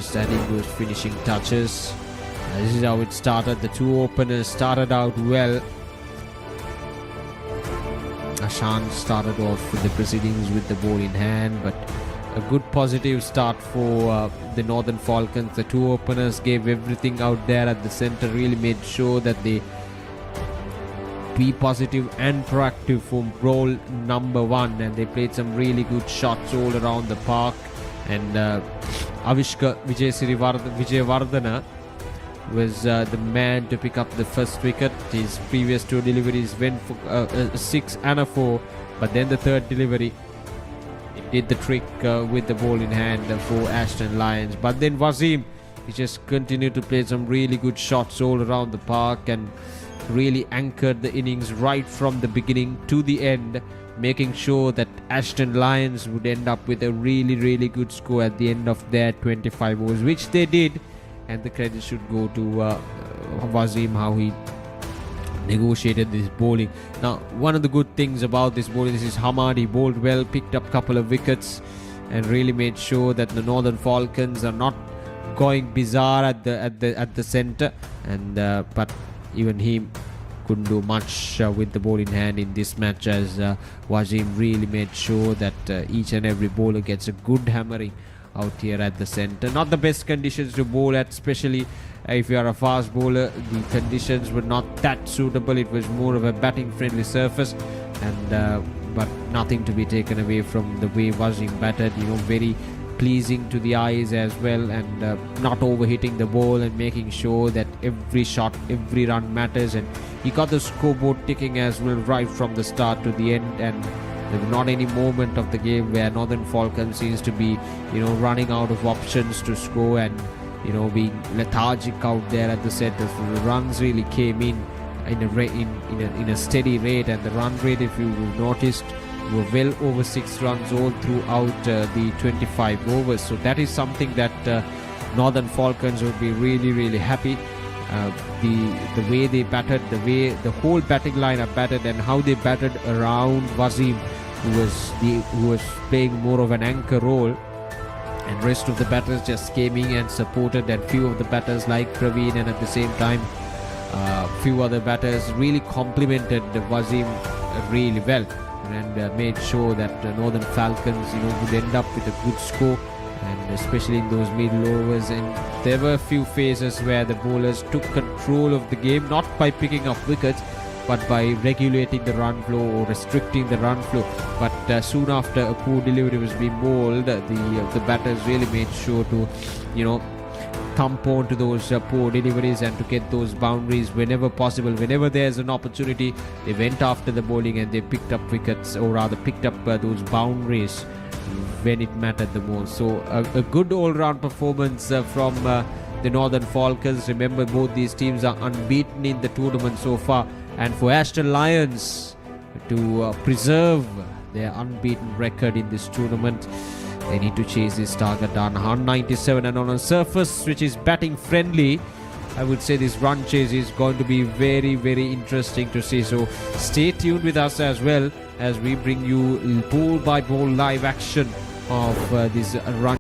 just adding those finishing touches. This is how it started. The two openers started out well. Ashton started off with the proceedings with the ball in hand, but a good positive start for the Northern Falcons. The two openers gave everything out there at the center, really made sure that they be positive and proactive for role number one, and they played some really good shots all around the park. And Avishka Vijayavardhana was the man to pick up the first wicket. His previous two deliveries went for a 6 and a 4, but then the third delivery, it did the trick with the ball in hand for Ashton Lions. But then Wasim, he just continued to play some really good shots all around the park and really anchored the innings right from the beginning to the end, making sure that Ashton Lions would end up with a really good score at the end of their 25 overs, which they did. And the credit should go to Wasim, how he negotiated this bowling. Now, one of the good things about this bowling is Hamad. He bowled well, picked up a couple of wickets, and really made sure that the Northern Falcons are not going bizarre at the centre. And but even he couldn't do much with the ball in hand in this match, as Wasim really made sure that each and every bowler gets a good hammering out here at the centre. Not the best conditions to bowl at, especially if you are a fast bowler. The conditions were not that suitable. It was more of a batting friendly surface, and but nothing to be taken away from the way Wasim batted. Very pleasing to the eyes as well, and not overhitting the ball and making sure that every shot, every run matters. And he got the scoreboard ticking as well right from the start to the end, and there was not any moment of the game where Northern Falcons seems to be, running out of options to score and, being lethargic out there at the centre. So the runs really came in a steady rate, and the run rate, if you noticed, were well over 6 runs all throughout the 25 overs. So that is something that Northern Falcons would be really happy. The way they batted, the way the whole batting lineup batted, and how they batted around Wasim, who was playing more of an anchor role, and rest of the batters just came in and supported, and few of the batters like Praveen, and at the same time few other batters really complimented Wasim really well, and made sure that Northern Falcons would end up with a good score, and especially in those middle overs. And there were a few phases where the bowlers took control of the game, not by picking up wickets, but by regulating the run flow or restricting the run flow. But soon after a poor delivery was being bowled, the batters really made sure to thump on to those poor deliveries and to get those boundaries whenever possible. Whenever there's an opportunity, they went after the bowling and they picked up wickets, or rather picked up those boundaries when it mattered the most. So a good all-round performance from the Northern Falcons. Remember, both these teams are unbeaten in the tournament so far, and for Ashton Lions to preserve their unbeaten record in this tournament, they need to chase this target down. 197, and on a surface which is batting friendly, I would say this run chase is going to be very interesting to see. So stay tuned with us as well as we bring you ball by ball live action of this run